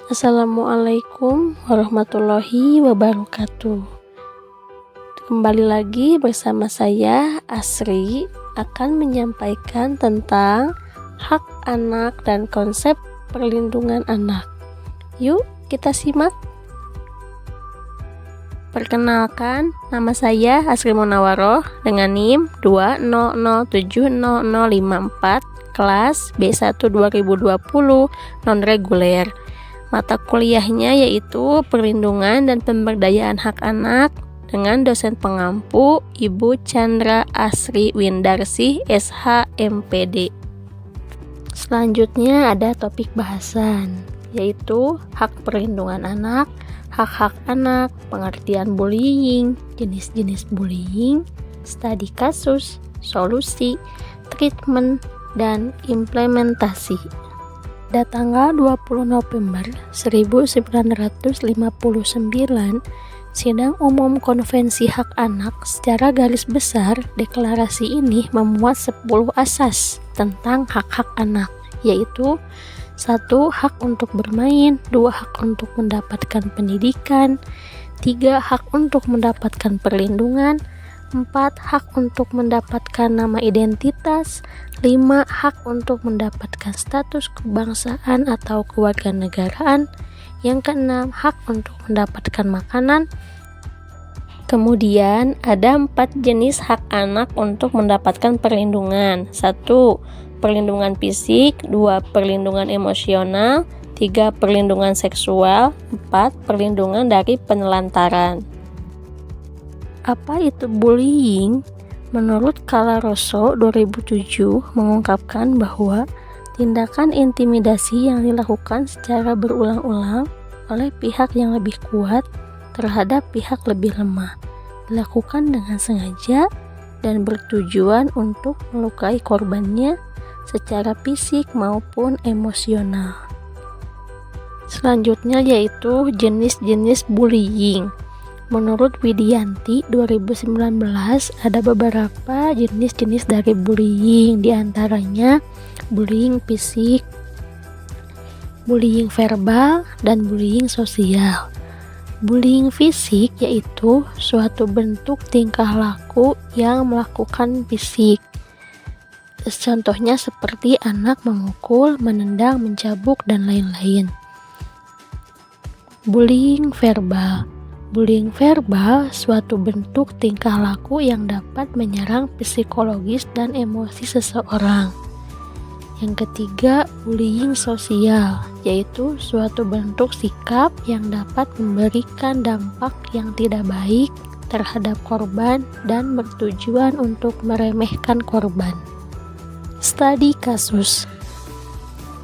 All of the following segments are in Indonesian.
Assalamualaikum warahmatullahi wabarakatuh. Kembali lagi bersama saya Asri akan menyampaikan tentang hak anak dan konsep perlindungan anak. Yuk kita simak. Perkenalkan, nama saya Asri Munawaroh dengan NIM 200700054 kelas B1 2020 non-reguler. Mata kuliahnya yaitu Perlindungan dan Pemberdayaan Hak Anak dengan dosen pengampu Ibu Chandra Asri Windarsih SH MPD. Selanjutnya ada topik bahasan yaitu hak perlindungan anak, hak-hak anak, pengertian bullying, jenis-jenis bullying, studi kasus, solusi, treatment, dan implementasi. Pada tanggal 20 November 1959, Sidang Umum Konvensi Hak Anak secara garis besar deklarasi ini memuat 10 asas tentang hak-hak anak, yaitu 1. Hak untuk bermain, 2. Hak untuk mendapatkan pendidikan, 3. Hak untuk mendapatkan perlindungan, 4. Hak untuk mendapatkan nama identitas, 5. Hak untuk mendapatkan status kebangsaan atau kewarganegaraan, yang keenam hak untuk mendapatkan makanan. Kemudian ada 4 jenis hak anak untuk mendapatkan perlindungan. 1. Perlindungan fisik, 2. Perlindungan emosional, 3. Perlindungan seksual, 4. Perlindungan dari penelantaran. Apa itu bullying? Menurut Calaroso 2007 mengungkapkan bahwa tindakan intimidasi yang dilakukan secara berulang-ulang oleh pihak yang lebih kuat terhadap pihak lebih lemah dilakukan dengan sengaja dan bertujuan untuk melukai korbannya secara fisik maupun emosional. Selanjutnya yaitu jenis-jenis bullying. Menurut Widianti 2019 ada beberapa jenis-jenis dari bullying, diantaranya bullying fisik, bullying verbal, dan bullying sosial. Bullying fisik yaitu suatu bentuk tingkah laku yang melakukan fisik. Contohnya seperti anak memukul, menendang, mencabuk, dan lain-lain. Bullying verbal. Bullying verbal suatu bentuk tingkah laku yang dapat menyerang psikologis dan emosi seseorang. Yang ketiga, bullying sosial, yaitu suatu bentuk sikap yang dapat memberikan dampak yang tidak baik terhadap korban dan bertujuan untuk meremehkan korban. Studi kasus.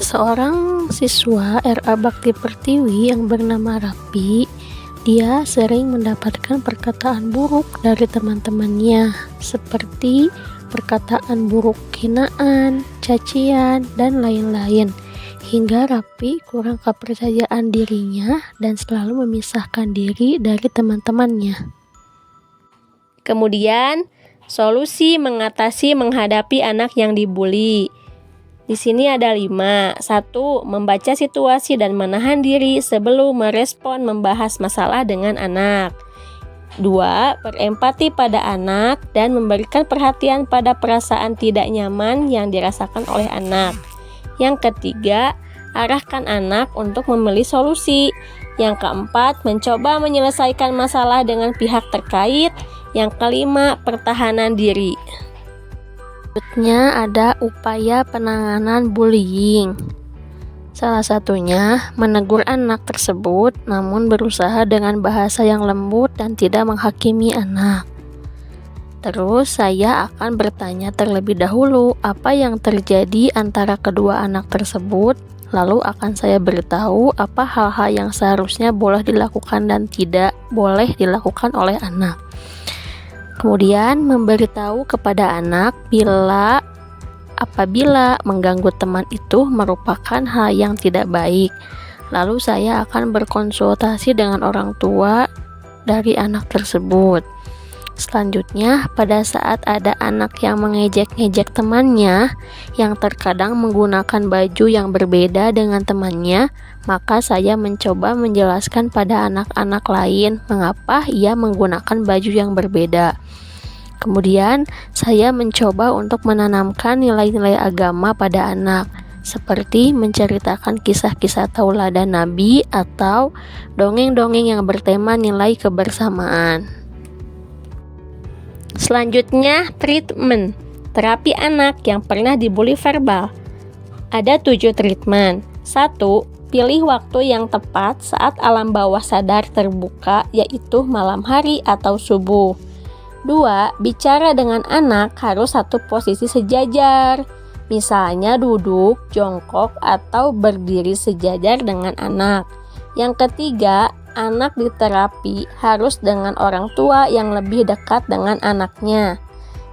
Seorang siswa RA Bakti Pertiwi yang bernama Rapi, dia sering mendapatkan perkataan buruk dari teman-temannya, seperti perkataan buruk hinaan, cacian, dan lain-lain, hingga Rapi kurang kepercayaan dirinya dan selalu memisahkan diri dari teman-temannya. Kemudian, solusi menghadapi anak yang dibully. Di sini ada 5. 1. Membaca situasi dan menahan diri sebelum merespon membahas masalah dengan anak. 2. Berempati pada anak dan memberikan perhatian pada perasaan tidak nyaman yang dirasakan oleh anak. Yang ketiga, arahkan anak untuk memilih solusi. Yang keempat, mencoba menyelesaikan masalah dengan pihak terkait. Yang kelima, pertahanan diri. Selanjutnya ada upaya penanganan bullying. Salah satunya menegur anak tersebut namun berusaha dengan bahasa yang lembut dan tidak menghakimi anak. Terus saya akan bertanya terlebih dahulu apa yang terjadi antara kedua anak tersebut, lalu akan saya beritahu apa hal-hal yang seharusnya boleh dilakukan dan tidak boleh dilakukan oleh anak. Kemudian memberitahu kepada anak apabila mengganggu teman itu merupakan hal yang tidak baik. Lalu saya akan berkonsultasi dengan orang tua dari anak tersebut. Selanjutnya, pada saat ada anak yang mengejek-ngejek temannya yang terkadang menggunakan baju yang berbeda dengan temannya, maka saya mencoba menjelaskan pada anak-anak lain mengapa ia menggunakan baju yang berbeda. Kemudian, saya mencoba untuk menanamkan nilai-nilai agama pada anak, seperti menceritakan kisah-kisah tauladan Nabi atau dongeng-dongeng yang bertema nilai kebersamaan. Selanjutnya, treatment, terapi anak yang pernah dibully verbal. Ada 7 treatment. 1. Pilih waktu yang tepat saat alam bawah sadar terbuka, yaitu malam hari atau subuh. 2. Bicara dengan anak harus satu posisi sejajar, misalnya duduk, jongkok, atau berdiri sejajar dengan anak. Yang ketiga, anak di terapi harus dengan orang tua yang lebih dekat dengan anaknya.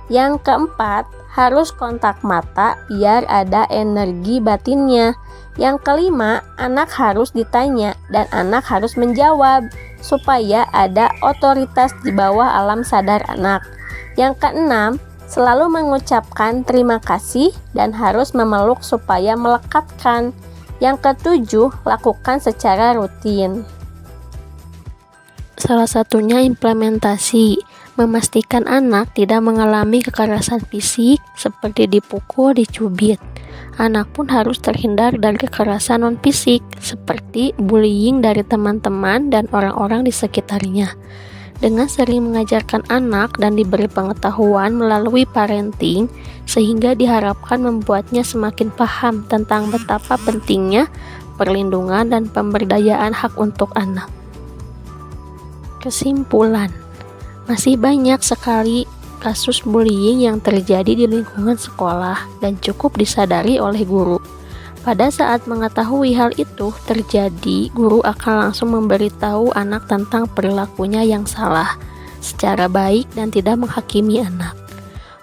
Yang keempat, harus kontak mata biar ada energi batinnya. Yang kelima, anak harus ditanya dan anak harus menjawab supaya ada otoritas di bawah alam sadar anak. Yang keenam, selalu mengucapkan terima kasih dan harus memeluk supaya melekatkan. Yang ketujuh, lakukan secara rutin. Salah satunya implementasi, memastikan anak tidak mengalami kekerasan fisik seperti dipukul, dicubit. Anak pun harus terhindar dari kekerasan non-fisik seperti bullying dari teman-teman dan orang-orang di sekitarnya. Dengan sering mengajarkan anak dan diberi pengetahuan melalui parenting, sehingga diharapkan membuatnya semakin paham tentang betapa pentingnya perlindungan dan pemberdayaan hak untuk anak. Kesimpulan, masih banyak sekali kasus bullying yang terjadi di lingkungan sekolah dan cukup disadari oleh guru. Pada saat mengetahui hal itu terjadi, guru akan langsung memberitahu anak tentang perilakunya yang salah secara baik dan tidak menghakimi anak.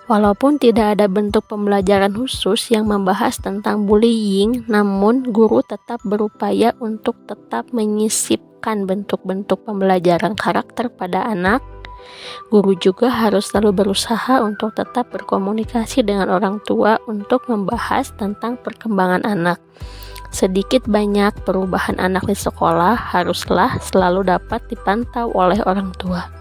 Walaupun tidak ada bentuk pembelajaran khusus yang membahas tentang bullying, namun guru tetap berupaya untuk tetap menyisipkan bentuk-bentuk pembelajaran karakter pada anak. Guru juga harus selalu berusaha untuk tetap berkomunikasi dengan orang tua untuk membahas tentang perkembangan anak. Sedikit banyak perubahan anak di sekolah haruslah selalu dapat dipantau oleh orang tua.